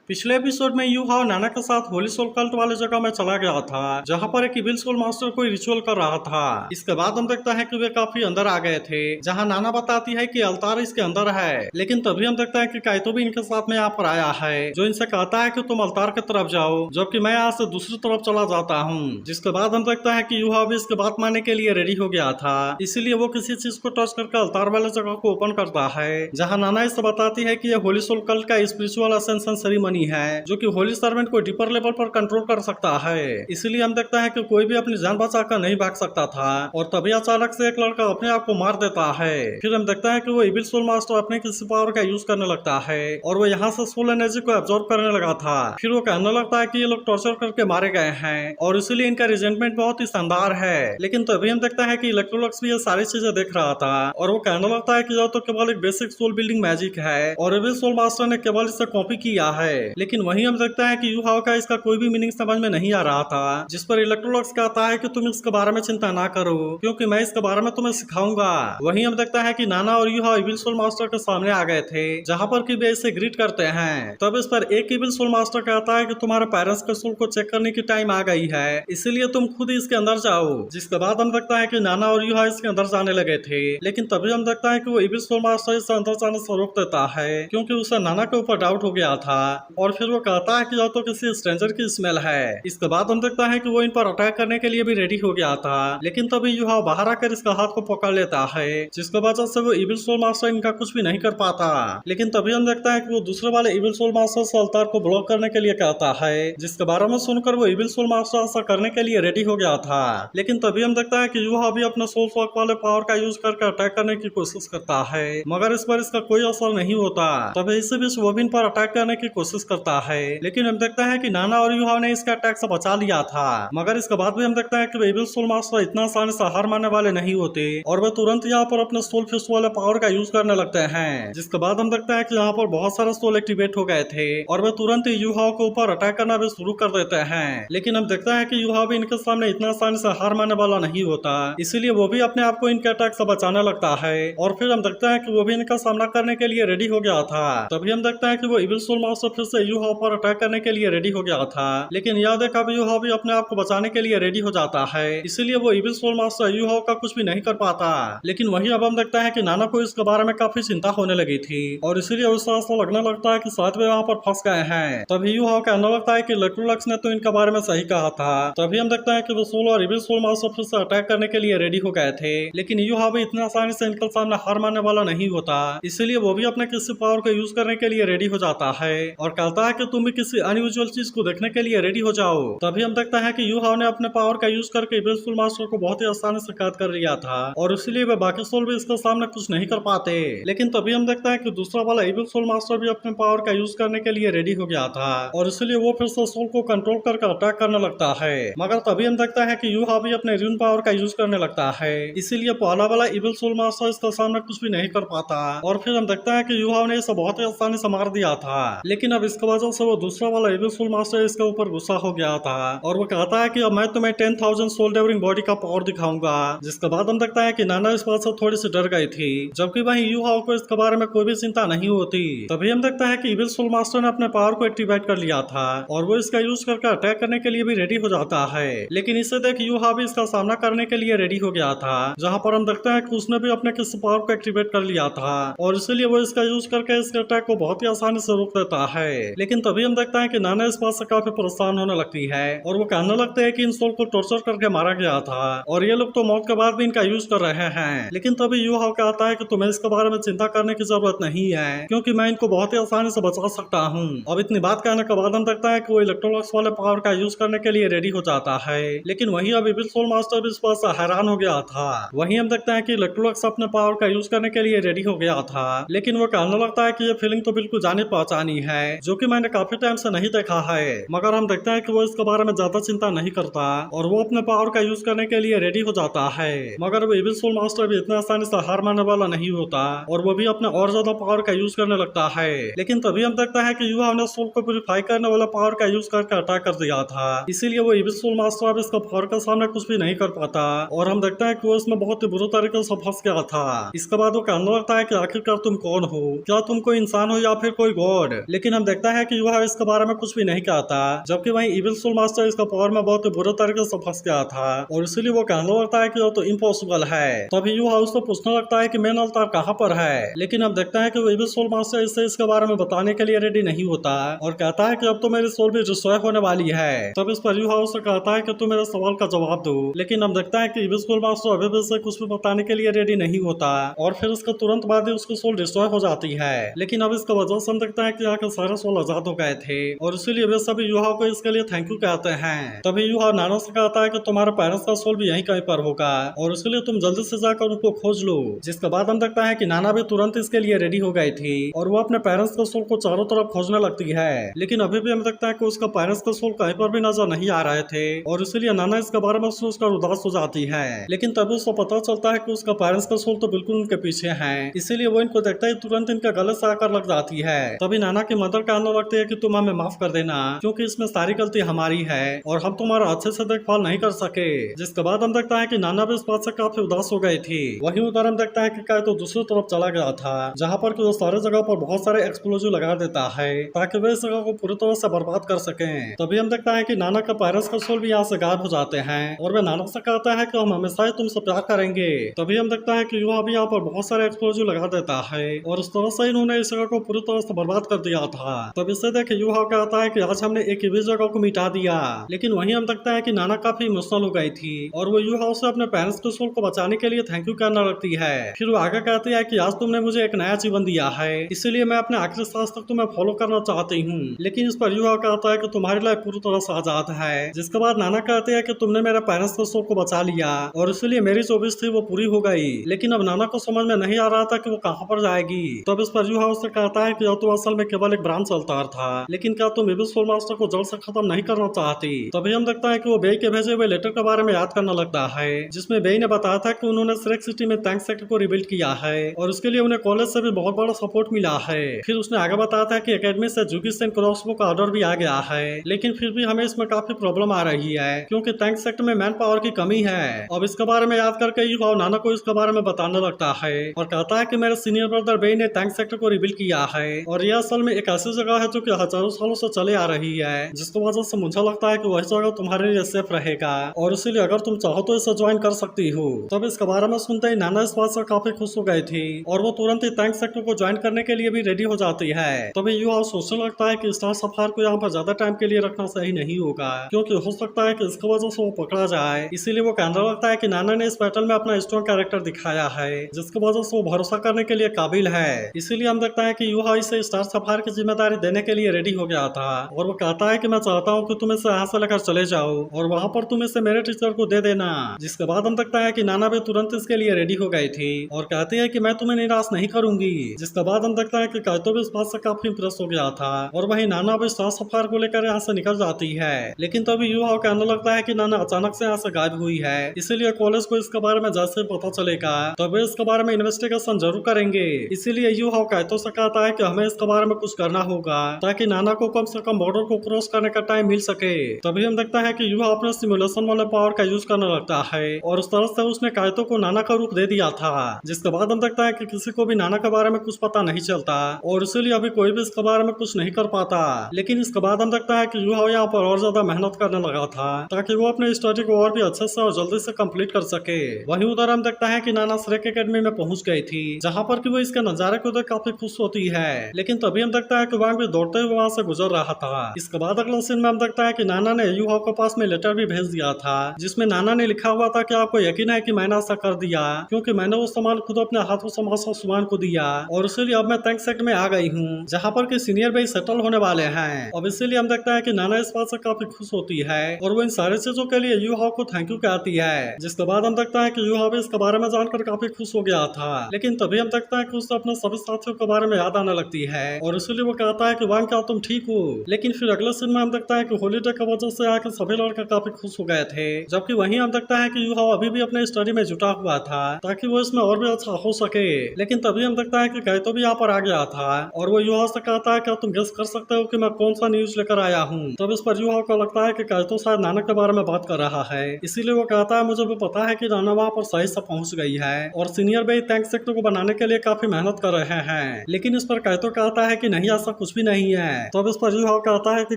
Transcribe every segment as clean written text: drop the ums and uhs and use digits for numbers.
पिछले एपिसोड में you have नाना के साथ होली सोल कल्ट वाले जगह में चला गया था, जहाँ पर एक इविल सोल मास्टर कोई रिचुअल कर रहा था। इसके बाद हम देखता है कि वे काफी अंदर आ गए थे, जहाँ नाना बताती है कि अवतार इसके अंदर है। लेकिन तभी हम देखता है कि काइतो भी इनके साथ में यहाँ पर आया है, जो इनसे कहता है कि तुम अवतार की तरफ जाओ, जबकि मैं यहाँ से दूसरी तरफ चला जाता हूँ। जिसके बाद हम देखता है कि यू हाव भी इसके बात मानने के लिए रेडी हो गया था, इसीलिए वो किसी चीज को टच करके अवतार वाले जगह को ओपन करता है, जहाँ नाना इससे बताती है कि यह होली सोल कल्ट का स्पिरिचुअल असेंशन सेरेमनी है, जो कि होली सर्वेंट को डीपर लेवल पर कंट्रोल कर सकता है। इसलिए हम देखता है कि कोई भी अपनी जान बचाकर नहीं भाग सकता था, और तभी अचानक से एक लड़का अपने आप को मार देता है। फिर हम देखता है कि वो इविल सोल मास्टर अपने किसी पावर का यूज करने लगता है, और वो यहाँ से सोल एनर्जी को एब्जॉर्ब करने लगा था। फिर वो कहने लगता है कि ये लोग टॉर्चर करके मारे गए हैं, और इसीलिए इनका रिजेंटमेंट बहुत ही शानदार है। लेकिन तभी हम देखता है कि इलेक्ट्रोलक्स भी ये सारी चीजें देख रहा था, और वो कहने लगता है कि यह तो केवल एक बेसिक सोल बिल्डिंग मैजिक है, और इविल सोल मास्टर ने केवल इसे कॉपी किया है। लेकिन वहीं हम देखता है कि यू हाव का इसका कोई भी मीनिंग समझ में नहीं आ रहा था, जिस पर इलेक्ट्रोलक्स कहता है कि तुम इसके बारे में चिंता ना करो, क्योंकि मैं इसके बारे में तुम्हें सिखाऊंगा। वहीं हम देखता है कि नाना और Yu Hao evil soul master के सामने आ गए थे, जहां पर कि वे इसे ग्रीट करते हैं। तब इस पर एक इविल सोल मास्टर कहता है कि तुम्हारे पेरेंट्स के सोल को चेक करने की टाइम आ गई है, इसीलिए तुम खुद ही इसके अंदर जाओ। जिसके बाद हम देखता है कि नाना और यू हाव इसके अंदर जाने लगे थे, लेकिन तभी हम देखता है कि वो इविल सोल मास्टर इसे अंदर जाने से रोक देता है, क्योंकि उसे नाना के ऊपर डाउट हो गया था, और फिर वो कहता है कि यह तो किसी स्ट्रेंजर की स्मेल है। इसके बाद हम देखता है कि वो इन पर अटैक करने के लिए भी रेडी हो गया था, लेकिन तभी यू हाव बाहर आकर इसका हाथ को पकड़ लेता है, जिसकी वजह से वो इविल सोल मास्टर इनका कुछ भी नहीं कर पाता। लेकिन तभी हम देखता है कि वो दूसरे वाले इविल सोल मास्टर से अवतार को ब्लॉक करने के लिए कहता है, जिसके बारे में सुनकर वो इविल सोल मास्टर ऐसा करने के लिए रेडी हो गया था। लेकिन तभी हम देखता है कि यू हाव भी अपने सोल स्वॉक वाले पावर का यूज करके अटैक करने की कोशिश करता है, मगर इस पर इसका कोई असर नहीं होता। तभी इसी बीच वो भी इन पर अटैक करने की कोशिश करता है, लेकिन हम देखता है कि नाना और यू हाव ने इसके अटैक से बचा लिया था। मगर इसके बाद भी हम देखते हैं कि इविल सोल मास्टर इतना आसानी से हार मानने वाले नहीं होते, और वे तुरंत यहाँ पर अपने सोल फिस्ट वाले पावर का यूज करने लगते हैं। जिसके बाद हम देखते हैं कि यहाँ पर बहुत सारे सोल एक्टिवेट हो गए थे, और वे तुरंत ही यू हाव के ऊपर अटैक करना भी शुरू कर देते हैं। लेकिन हम देखते हैं कि यू हाव भी इनके सामने इतना आसानी से हार मानने वाला नहीं होता, इसीलिए वो भी अपने आप को इनके अटैक से बचाने लगता है। और फिर हम देखते हैं कि वो भी इनका सामना करने के लिए रेडी हो गया था। तभी हम देखते हैं कि वो इविल सोल मास्टर फिर से यू हाव पर अटैक करने के लिए रेडी हो गया था, लेकिन यह देखा भी यू हाव भी अपने आप को बचाने के लिए रेडी हो जाता है, इसीलिए वो evil soul master Yu Hao का कुछ भी नहीं कर पाता। लेकिन वही अब हम देखते हैं कि नाना को इसके बारे में काफी चिंता होने लगी थी, और इसीलिए उसे ऐसा लगने लगता है कि शायद वे वहाँ पर फंस गए हैं। तभी यू हाव कहने लगता है कि इलेक्ट्रोलक्स ने तो इनके बारे में सही कहा था। तभी हम देखते हैं कि वो सोल और इविल सोल मास्टर फिर से अटैक करने के लिए रेडी हो गए थे, लेकिन यू हाव भी इतना आसानी से इनके सामने हार मानने वाला नहीं होता, इसीलिए वो भी अपने किसी पावर को यूज करने के लिए रेडी हो जाता है, और कहता है कि तुम भी किसी अनयूजुअल चीज को देखने के लिए रेडी हो जाओ। तभी हम देखते हैं कि यू हाव ने अपने पावर का यूज करके इविल सोल मास्टर को बहुत ही आसानी से कैद कर लिया था, और इसीलिए वे बाकी सोल भी इसके सामने कुछ नहीं कर पाते। लेकिन तभी हम देखते हैं कि दूसरा वाला इविल सोल मास्टर भी अपने पावर का यूज करने के लिए रेडी हो गया था, और इसलिए वो फिर से सोल को कंट्रोल करके अटैक करने लगता है। मगर तभी हम देखते हैं कि यू हाव भी अपने रून पावर का यूज करने लगता है, इसीलिए पहला वाला इविल सोल मास्टर इसके सामने कुछ भी नहीं कर पाता। और फिर हम देखते हैं कि यू हाव ने इसे बहुत ही आसानी से मार दिया था, लेकिन अब इसके वजह से वो दूसरा वाला इविल सोल मास्टर इसके ऊपर गुस्सा हो गया था, और वो कहता है कि अब मैं तुम्हें 10,000 सोल डेवरिंग बॉडी का पावर दिखाऊंगा। जिसके बाद हम देखता है कि नाना इस बात से थोड़ी सी डर गई थी, जबकि वहीं यू हाव को इसके बारे में कोई भी चिंता नहीं होती। तभी हम देखता है कि इविल सोल मास्टर ने अपने पावर को एक्टिवेट कर लिया था, और वो इसका यूज करके अटैक करने के लिए भी रेडी हो जाता है। लेकिन इसे देख यू हाव भी इसका सामना करने के लिए रेडी हो गया था, जहाँ पर हम देखते हैं कि उसने भी अपने किसी पावर को एक्टिवेट कर लिया था, और इसलिए वो इसका यूज करके इसके अटैक को बहुत ही आसानी से रोक देता है। लेकिन तभी हम देखते हैं कि नाना इस बात से काफी परेशान होने लगती है, और वो कहने लगते हैं कि इन सोल को टॉर्चर करके मारा गया था, और ये लोग तो मौत के बाद भी इनका यूज कर रहे हैं। लेकिन तभी यू हाव कहता है कि तुम्हें इसके बारे में चिंता करने की जरूरत नहीं है, क्योंकि मैं इनको बहुत ही आसानी से बचा सकता हूँ। अब इतनी बात कहने के बाद हम देखता है कि वो इलेक्ट्रोलक्स वाले पावर का यूज करने के लिए रेडी हो जाता है। लेकिन वही अब इविल सोल मास्टर भी इस बात से हैरान हो गया था। वहीं हम देखते हैं कि इलेक्ट्रोलक्स अपने पावर का यूज करने के लिए रेडी हो गया था, लेकिन वो कहने लगता है कि ये फीलिंग तो बिल्कुल जानी पहचानी है, जो कि मैंने काफी टाइम से नहीं देखा है। मगर हम देखते हैं कि वो इसके बारे में ज्यादा चिंता नहीं करता, और वो अपने पावर का यूज करने के लिए रेडी हो जाता है। मगर वो इविल सोल मास्टर भी इतना आसानी से हार मानने वाला नहीं होता, और वो भी अपने और ज्यादा पावर का यूज करने लगता है। लेकिन तभी हम देखते हैं कि यू हाव ने सोल को प्यूरिफाई करने वाला पावर का यूज करके अटैक कर दिया था, इसीलिए वो इविल सोल मास्टर अब इसका पावर के सामने कुछ भी नहीं कर पाता, और हम देखते हैं कि वो इसमें बहुत ही बुरे तरीके से फंस गया था। इसके बाद वो कहने लगता है कि आखिरकार तुम कौन हो, क्या तुम कोई इंसान हो या फिर कोई गॉड। लेकिन हम देखता है कि युवा इसके बारे में कुछ भी नहीं कहता, जबकि वहीं इविल सोल मास्टर इसका पावर में बहुत ही बुरे तरीके से फंस गया था और इसीलिए वो कहने लगता है कि वो तो इम्पॉसिबल है। तभी युवा उसको पूछने लगता है कि मेन अवतार कहाँ पर है, लेकिन अब देखता है कि वो इविल सोल मास्टर इससे इसके बारे में बताने के लिए रेडी नहीं होता और कहता है कि अब तो मेरी सोल भी डिस्ट्रॉय होने वाली है। तब इस पर युवा उससे कहता है कि तू मेरे सवाल का जवाब दो, लेकिन अब देखता है कि इविल सोल मास्टर अभी भी उसे कुछ भी बताने के लिए रेडी नहीं होता और फिर उसके तुरंत बाद ही उसकी सोल डिस्ट्रॉय हो जाती है। लेकिन अब इसका वजह से हम देखता है कि आखिर सारे सोल आजाद हो गए थे और इसीलिए वे सभी युवा को इसके लिए थैंक यू कहते हैं। तभी युवा नाना से कहता है कि तुम्हारे पेरेंट्स का सोल भी यहीं कहीं पर होगा और इसलिए तुम जल्दी से जाकर उनको खोज लो। जिसके बाद हम देखता है कि नाना भी तुरंत इसके लिए रेडी हो गई थी और वो अपने पेरेंट्स के सोल को चारों तरफ खोजने लगती है, लेकिन अभी भी हम देखता है कि उसका पेरेंट्स के सोल कहीं पर भी नजर नहीं आ रहे थे और इसीलिए नाना इसके बारे में सोचकर उदास हो जाती है। लेकिन तभी उसको पता चलता है कि उसका पेरेंट्स का सोल तो बिल्कुल उनके पीछे है, इसीलिए वो इनको देखता ही तुरंत इनके गले से आकर लग जाती है। तभी नाना की मदर कहने लगती है कि तुम हमें माफ कर देना क्योंकि इसमें सारी गलती हमारी है और हम तुम्हारा अच्छे से देखभाल नहीं कर सके। जिसके बाद हम देखता है कि नाना भी इस बात से काफी उदास हो गई थी। वहीं उधर हम देखता है कि काय तो दूसरी तरफ चला गया था जहाँ पर वो सारे जगह पर बहुत सारे एक्सप्लोजिव लगा देता है ताकि वे इस जगह को पूरी तरह से बर्बाद कर सके। तभी हम देखता है कि नाना के पेरेंट्स का सोल भी यहाँ से गायब हो जाते हैं और वे नाना से कहता है कि हम हमेशा ही तुमसे प्यार करेंगे। तभी हम देखता है कि युवा भी यहाँ पर बहुत सारे एक्सप्लोजिव लगा देता है और इस तरह से इन्होंने इस जगह को पूरी तरह से बर्बाद कर दिया था। तब इससे देखे युवा कहता है कि आज हमने एक ही जगह को मिटा दिया। लेकिन वहीं हम देखता है कि नाना काफी इमोशनल हो गई थी और वो युवा से अपने पेरेंट्स के सोल को बचाने के लिए थैंक यू करना लगती है। फिर वो आगे कहती है कि आज तुमने मुझे एक नया जीवन दिया है, इसीलिए मैं अपने आखिरी सांस तक तुम्हें फॉलो करना चाहती हूँ। लेकिन इस पर युवा कहता है कि तुम्हारी लाइफ पूरी तरह से आजाद है। जिसके बाद नाना कहते हैं कि तुमने मेरे पेरेंट्स के सोल को बचा लिया और इसलिए मेरी जो विश थी वो पूरी हो गई। लेकिन अब नाना को समझ में नहीं आ रहा था कि वो कहाँ पर जाएगी। तब इस पर युवा उससे कहता है कि यह तो असल में केवल एक ब्रांच अवतार था, लेकिन क्या तुम इविल सोल मास्टर को जल्द से खत्म नहीं करना चाहती। तभी हम देखता है कि वो बेई के भेजे हुए लेटर के बारे में याद करने लगता है जिसमें बेई ने बताया था कि उन्होंने श्रेक सिटी में टैंक सेक्टर को रिबिल्ड किया है और उसके लिए उन्हें कॉलेज से भी बहुत बड़ा सपोर्ट मिला है। फिर उसने आगे बताया था कि एकेडमी से जुगिस एंड क्रॉसबो का ऑर्डर भी आ गया है, लेकिन फिर भी हमें इसमें काफी प्रॉब्लम आ रही है क्योंकि टैंक सेक्टर में मैन पावर की कमी है। अब इसके बारे में याद करके युवा नाना को इसके बारे में बताने लगता है और कहता है कि मेरे सीनियर ब्रदर बेई ने टैंक सेक्टर को रिबिल्ड किया है और यह असल में एक ऐसी जगह है जो कि हजारों सालों से चले आ रही है, जिसकी वजह से मुझे लगता है कि वही जगह तुम्हारे लिए सेफ रहेगा और इसीलिए अगर तुम चाहो तो इसे ज्वाइन कर सकती हो। तब इसके बारे में सुनते ही नाना इस बात से काफी खुश हो गई थी और वो तुरंत ही टैंक सेक्टर को ज्वाइन करने के लिए भी रेडी हो जाती है। तभी युवा सोचने लगता है कि स्टार सफार को यहाँ पर ज्यादा टाइम के लिए रखना सही नहीं होगा क्योंकि हो सकता है कि इसकी वजह से वो पकड़ा जाए। इसीलिए वो कहने लगता है कि नाना ने इस बैटल में अपना स्ट्रॉन्ग कैरेक्टर दिखाया है जिसकी वजह से वो भरोसा करने के लिए काबिल है। इसीलिए हम देखता है कि युवा इसे स्टार सफार की जिम्मेदारी देने के लिए रेडी हो गया था और वो कहता है कि मैं चाहता हूँ कि तुम इसे यहाँ से लेकर चले जाओ और वहाँ पर तुम इसे मेरे टीचर को दे देना। जिसके बाद हम देखता है कि नाना भी तुरंत इसके लिए रेडी हो गई थी और कहती है कि मैं तुम्हें निराश नहीं करूंगी। जिसके बाद हम देखता है कि काइतो भी इस बात से काफी इंप्रेस हो गया था और वही नाना भी स्टार सफार को लेकर यहाँ से निकल जाती है। लेकिन तभी युवा कहने लगता है कि नाना अचानक से यहाँ से गायब हुई है, इसीलिए कॉलेज को इसके बारे में जैसे पता चलेगा तभी इसके बारे में इन्वेस्टिगेशन जरूर करेंगे। इसीलिए युवा काइतो से कहता है कि हमें इसके बारे में कुछ करना होगा ताकि नाना को कम से कम बॉर्डर को क्रॉस करने का टाइम मिल सके। तभी हम देखता है कि युवा अपने सिमुलेशन वाले पावर का यूज करने लगता है और उस तरह से उसने काइतो को नाना का रूप दे दिया था। जिसके बाद हम देखता है कि किसी को भी नाना के बारे में कुछ पता नहीं चलता और इसीलिए अभी कोई भी इसके बारे में कुछ नहीं कर पाता। लेकिन इसके बाद हम देखता है कि युवा यहाँ पर और ज्यादा मेहनत करने लगा था ताकि वो अपने स्टडी को और भी अच्छे से और जल्दी से कंप्लीट कर सके। वहीं उधर हम देखता है कि नाना श्रेक एकेडमी में पहुंच गई थी जहाँ पर कि वो इसके नजारे को देख काफी खुश होती है। लेकिन तभी हम देखता है कि वहां भी दौड़ते हुए वहां से गुजर रहा था। इसके बाद अगले सीन में हम देखता है कि नाना ने युवा के पास में लेटर भी भेज दिया था जिसमें नाना ने लिखा हुआ था कि आपको यकीन है कि मैंने ऐसा कर दिया क्योंकि मैंने वो सामान खुद अपने हाथों से मास्टर सुमान को दिया और इसीलिए अब मैं टैंक सेक्टर में आ गई हूँ जहाँ पर कि सीनियर भाई सेटल होने वाले हैं। अब इसीलिए हम देखता है कि नाना इस बात से काफी खुश होती है और वो इन सारी चीजों के लिए युवा को थैंक यू कहती है। जिसके बाद हम देखता है कि युवा भी इसके बारे में जानकर काफी खुश हो गया था। लेकिन तभी हम देखता है कि उसे अपने सभी साथियों के बारे में याद आने लगती है और इसीलिए वो कहता है कि वांग क्या तुम ठीक हो। लेकिन फिर अगले सीन में हम देखता है कि हॉलीडे की वजह से आकर सभी लड़के काफी खुश हो गए थे, जबकि वहीं हम देखता है कि युवा अभी भी अपने स्टडी में जुटा हुआ था ताकि वो इसमें और भी अच्छा हो सके। लेकिन तभी हम देखता है कि काइतो भी यहाँ पर आ गया था और वो युवा से कहता है क्या तुम गेस कर सकते हो कि मैं कौन सा न्यूज लेकर आया हूँ। तब इस पर युवा को लगता है कि काइतो शायद नाना के बारे में बात कर रहा है, इसीलिए वो कहता है मुझे भी पता है कि नाना वहाँ पर सही से पहुंच गई है और सीनियर भाई टैंक सेक्टर को बनाने के लिए काफी मेहनत कर रहे हैं। लेकिन इस पर काइतो कहता है कि नहीं ऐसा कुछ कुछ भी नहीं है। तब इस पर युवा कहता है कि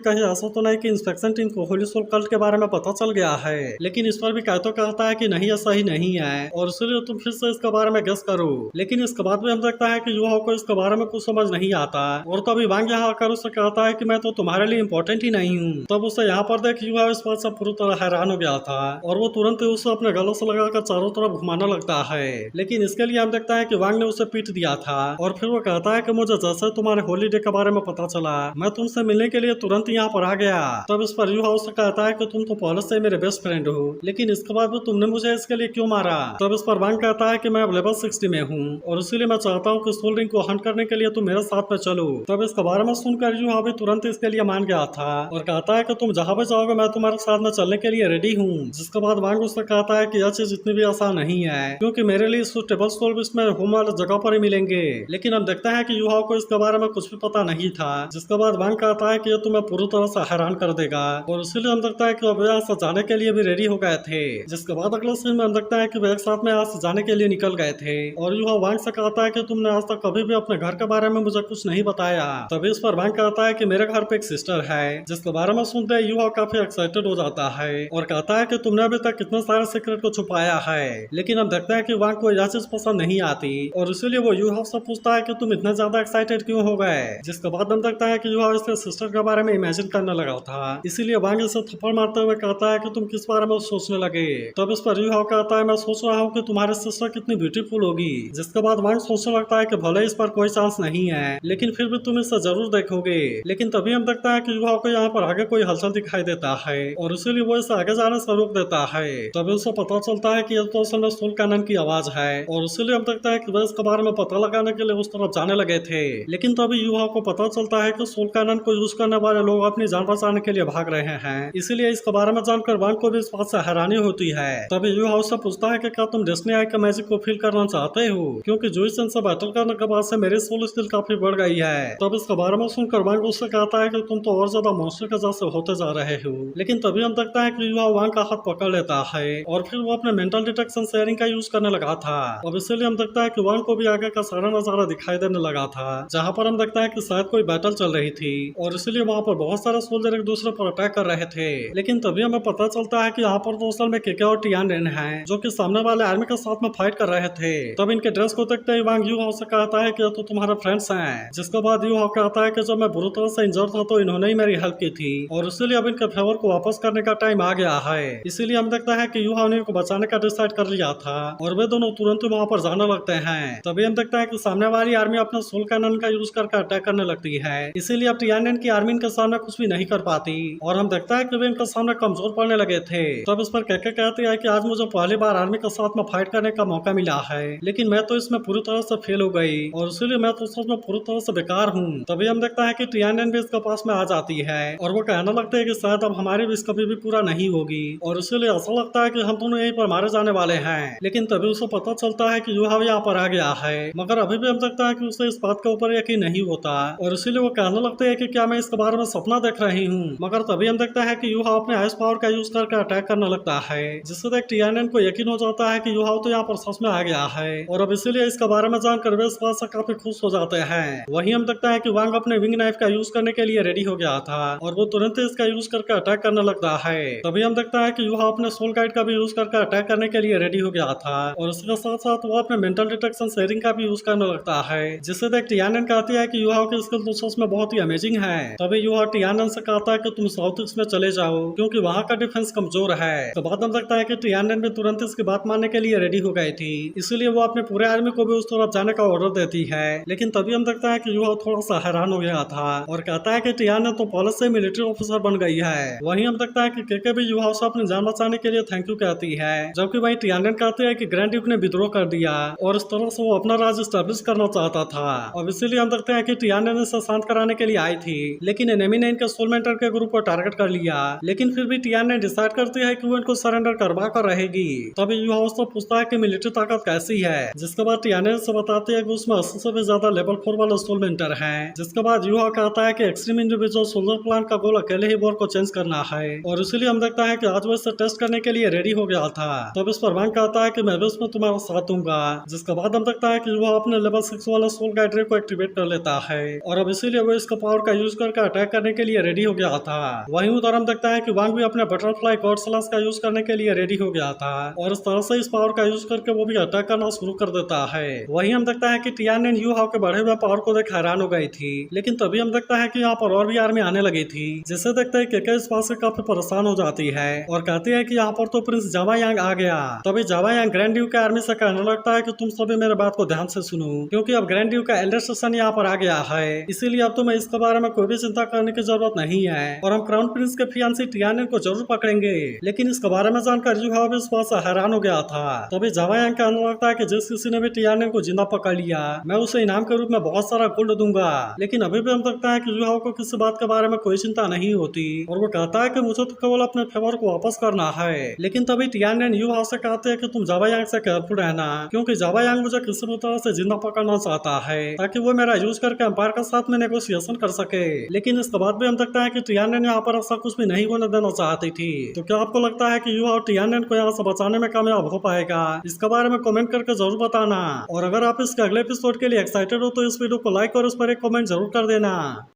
कहीं ऐसा तो नहीं कि इंस्पेक्शन टीम को होली सोल कल्ट के बारे में पता चल गया है, लेकिन इस पर भी काइतो कहता है कि नहीं ऐसा ही नहीं है और इसलिए तुम फिर से इसके बारे में गेस करो। लेकिन इसके बाद भी हम देखता है कि युवा को इसके बारे में कुछ समझ नहीं आता और तभी वांग यहाँ आकर उससे कहता है कि मैं तो तुम्हारे लिए इम्पोर्टेंट ही नहीं हूँ। तब उसे यहाँ पर देख युवा इस बात से पूरी तरह हैरान हो गया था और वो तुरंत ही उसे अपने गलों से लगाकर चारों तरफ घुमाने लगता है। लेकिन इसके लिए हम देखता है कि वांग ने उसे पीट दिया था और फिर वो कहता है कि मुझे जैसे तुम्हारे हॉलीडे के बारे में पता चला मैं तुमसे मिलने के लिए तुरंत यहाँ पर आ गया। तब इस पर युवा उससे कहता है कि तुम तो पहले से मेरे बेस्ट फ्रेंड हो, लेकिन इसके बाद भी तुमने मुझे इसके लिए क्यों मारा। तब इस पर वांग कहता है कि मैं अब लेवल 60 में हूँ और इसीलिए मैं चाहता हूँ कि सोल रिंग को हंट करने के लिए तुम मेरे साथ में चलो। तब इसके बारे में सुनकर युवा भी तुरंत इसके लिए मान गया था और कहता है कि तुम जहाँ भी जाओगे मैं तुम्हारे साथ में चलने के लिए रेडी हूँ। जिसके बाद वांग उससे कहता है कि यह चीज इतनी भी आसान नहीं है क्योंकि मेरे लिए सुटेबल सोल इसमें होम वाले जगह पर ही मिलेंगे। लेकिन हम देखते हैं कि युवा को इसके बारे में कुछ भी पता नहीं था। जिसके बाद वांग कहता है कि यह तुम्हें पूरी तरह से हैरान कर देगा और इसीलिए हम देखता है कि अब यहाँ से जाने के लिए भी रेडी हो गए थे। जिसके बाद अगले सीन में हम देखता है कि वे एक साथ में यहाँ से जाने के लिए निकल गए थे और युवा वांग से कहता है कि तुमने आज तक कभी भी अपने घर के बारे में मुझे कुछ नहीं बताया। तभी इस पर वांग कहता है कि मेरे घर पे एक सिस्टर है। जिसके बारे में सुनते ही युवा काफी एक्साइटेड हो जाता है और कहता है कि तुमने अभी तक कितने सारे सीक्रेट को छुपाया है। लेकिन हम देखते हैं कि वांग को यह चीज पसंद नहीं आती और इसीलिए वो युवा से पूछता है कि तुम इतना ज्यादा एक्साइटेड क्यों हो गए। जिसके बाद हम देखता है कि युवा इसके सिस्टर के बारे में इमेजिन करने लगा था, इसीलिए वांग इसे थप्पड़ मारते हुए कहता है कि तुम किस बारे में सोचने लगे। तब इस पर युवा कहता है मैं सोच रहा हूँ कि तुम्हारी सिस्टर कितनी ब्यूटीफुल होगी। जिसके बाद वांग सोचने लगता है कि भले इस पर कोई चांस नहीं है लेकिन फिर भी तुम इसे जरूर देखोगे। लेकिन तभी हम देखता है कि युवा को यहाँ पर आगे कोई हलचल दिखाई देता है और इसीलिए वो इसे आगे जाने से रोक देता है। तभी उसे पता चलता है कि यह तो असल में सोल कैनन की आवाज है और इसीलिए हम देखता है कि वह इसके बारे में पता लगाने के लिए उस तरफ जाने लगे थे। लेकिन तभी युवा को पता चलता है कि सोल कैनन को यूज करने वाले लोग अपनी जान बचाने के लिए भाग रहे हैं। इसीलिए इसके बारे में जानकर वांग को भी इस बात से हैरानी होती है। तभी युवा उससे पूछता है कि क्या तुम डेस्टिनी आई के मैजिक को फील करना चाहते हो, क्योंकि जूई सन से बैटल करने के बाद से मेरी सोल स्किल काफी बढ़ गई है। तब इसके बारे में सुनकर वांग उससे कहता है कि तुम तो और ज्यादा मॉन्स्टर के जैसे होते जा रहे हो। लेकिन तभी हम देखता है कि युवा वांग का हाथ पकड़ लेता है और फिर वो अपने मेंटल डिटेक्शन शेयरिंग का यूज करने लगा था। अब इसीलिए हम देखता है कि वांग को भी आगे का सारा नजारा दिखाई देने लगा था जहाँ पर हम देखता है कि शायद कोई बैटल चल रही थी और इसीलिए वहाँ पर बहुत सारे सोल्जर एक दूसरे पर अटैक कर रहे थे। लेकिन तभी हमें पता चलता है कि यहाँ पर तो असल में केके और टियान रेन हैं जो कि सामने वाले आर्मी के साथ में फाइट कर रहे थे। तब इनके ड्रेस को देखते ही वांग युवा से कहता है कि तो तुम्हारे फ्रेंड्स हैं। जिसके बाद युवा कहता है कि जब मैं बुरी तरह से इंजर था तो इन्होंने ही मेरी हेल्प की थी और इसीलिए अब इनके फेवर को वापस करने का टाइम आ गया है। इसीलिए हम देखता है कि युवा ने इनको बचाने का डिसाइड कर लिया था और वे दोनों तुरंत वहाँ पर जाने लगते हैं। तभी हम देखता है कि सामने वाली आर्मी अपने सोल कैनन का यूज करके अटैक करने लगती है। इसीलिए अब टियान की आर्मी इनके सामने कुछ भी नहीं कर पाती और हम देखता है कि वे इनके सामने कमजोर पड़ने लगे थे। तब इस पर केके कहती है कि आज मुझे पहली बार आर्मी के साथ में फाइट करने का मौका मिला है लेकिन मैं तो इसमें पूरी तरह से फेल हो गई और इसीलिए मैं तो सच में पूरी तरह से बेकार हूँ। तभी हम देखता है कि टियान भी इसके पास में आ जाती है और वो कहने लगते है कि शायद अब हमारी विश कभी भी पूरा नहीं होगी और इसीलिए ऐसा लगता है कि हम दोनों यहीं पर मारे जाने वाले हैं। लेकिन तभी उसे पता चलता है कि युवा यहाँ पर आ गया है मगर अभी भी हम देखता है कि उसे इस बात के ऊपर यकीन नहीं होता और इसीलिए वो कहने लगते हैं कि क्या मैं इसके बारे में सपना देख रही हूँ। मगर तभी हम देखता है कि युवा अपने आइस पावर का यूज करके अटैक करने लगता है जिससे देख टियान को यकीन हो जाता है कि युवा तो यहाँ पर सच में आ गया है और अब इसीलिए इसके बारे में जानकर वे इस बात से काफी खुश हो जाते हैं। वहीं हम देखता है कि वांग अपने विंग नाइफ का यूज करने के लिए रेडी हो गया था और वो तुरंत इसका यूज करके अटैक करने लगता है। तभी हम देखता है कि युवा अपने सोल गाइड का भी यूज करके अटैक करने के लिए रेडी हो गया था और इसके साथ साथ वो अपने मेंटल डिटेक्शन शेयरिंग का भी यूज करने लगता है जिससे देख टियान कहती है कि युवा की स्किल तो सच में बहुत ही अमेजिंग है। तभी युवा टियान से कहता है कि तुम साउथ ईस्ट में चले जाओ क्योंकि वहाँ का डिफेंस कमजोर है। तो बाद हम देखता है कि टियान भी तुरंत इसकी बात मानने के लिए रेडी हो गई थी इसलिए वो अपने पूरे आर्मी को भी उस तरफ जाने का ऑर्डर देती है। लेकिन तभी हम देखता है कि युवा थोड़ा सा हैरान हो गया था और कहता है कि टियान तो पहले से मिलिट्री ऑफिसर बन गई है। वहीं हम देखता है कि केके भी युवा से अपनी जान बचाने के लिए थैंक यू कहती है जबकि वही टियान कहते हैं कि ग्रैंड ड्यूक ने विद्रोह कर दिया और इस तरह से वो अपना राज स्टैब्लिश करना चाहता था। अब इसीलिए हम देखते हैं कि टियान इसे शांत कराने के लिए आई थी लेकिन एनिमी ने इनके सोल मेंटर के ग्रुप को टारगेट कर लिया। लेकिन फिर भी टियान डिसाइड करती है कि वो इनको सरेंडर करवा कर रहेगी। तभी युवा उससे पूछता है कि मिलिट्री ताकत कैसी है जिसके बाद टियान से बताती है कि उसमें 80 से भी ज्यादा लेवल 4 वाले सोल मेंटर है। जिसके बाद युवा कहता है कि एक्सट्रीम इंडिविजुअल सोल्जर प्लान का गोल अकेले ही वॉर को चेंज करना है और इसीलिए हम देखता है कि आज वो इसे टेस्ट करने के लिए रेडी हो गया था। तब इस पर वांग कहता है कि मैं भी उसमें तुम्हारा साथ दूंगा। जिसके बाद हम देखता है कि युवा अपने लेवल 6 वाला सोल गाइड रे को एक्टिवेट कर लेता है और अब इसीलिए वो इसका पावर का यूज करके अटैक करने के लिए रेडी हो गया था। वहीं उधर हम देखते हैं कि वांग भी अपने बटरफ्लाई गॉड स्लैश का यूज करने के लिए रेडी हो गया था और इस तरह से इस पावर का यूज करके वो भी अटैक करना शुरू कर देता है। वहीं हम देखते हैं कि टियानन यू हाउ के बढ़े हुए पावर को देख हैरान हो गई थी, लेकिन तभी हम देखते हैं कि यहाँ पर और भी आर्मी आने लगी थी, जिसे देखते हैं कि इस बात से काफी परेशान हो जाती है और कहती है कि यहाँ पर तो प्रिंस जावा यांग आ गया। तभी जावा यांग ग्रैंड ड्यूक के आर्मी से कहने लगता है कि तुम सभी मेरे बात को ध्यान से सुनो, क्योंकि अब ग्रैंड ड्यूक का एल्डर सेशन यहाँ पर आ गया है, इसीलिए अब तुम्हें इसके बारे में कोई भी चिंता करने की जरूरत नहीं है और हम क्राउन प्रिंस के फियांसी टियानन को जरूर पकड़ेंगे। लेकिन इसके बारे में जानकर यू हाउ भी इस बात से हैरान हो गया था। तभी जावा यांग कहने लगता है कि जिस किसी ने भी टियानन को जिंदा पकड़ लिया मैं उसे इनाम के रूप में बहुत सारा गोल्ड दूंगा। लेकिन अभी भी हम देखता है कि यू हाउ को किसी बात के बारे में कोई चिंता नहीं होती और वो कहता है कि मुझे तो केवल अपने फेवर को वापस करना है। लेकिन तभी टियानन यू हाउ से कहते हैं कि तुम जावा यांग से केयरफुल रहना, क्योंकि जावा यांग मुझे किसी भी तरह से जिंदा पकड़ना चाहता है ताकि वो मेरा यूज करके एम्पायर के साथ में नेगोशिएशन कर सके। लेकिन इसके बाद भी हम देखता है कि टियानन यहाँ पर ऐसा कुछ भी नहीं होने देना चाहती थी। तो क्या आपको लगता है कि यू हाउ टियानन को यहाँ से बचाने में कामयाब हो पाएगा? इसके बारे में कमेंट करके जरूर बताना और अगर आप इसके अगले एपिसोड के लिए एक्साइटेड हो तो इस वीडियो को लाइक और उस पर एक कमेंट जरूर कर देना।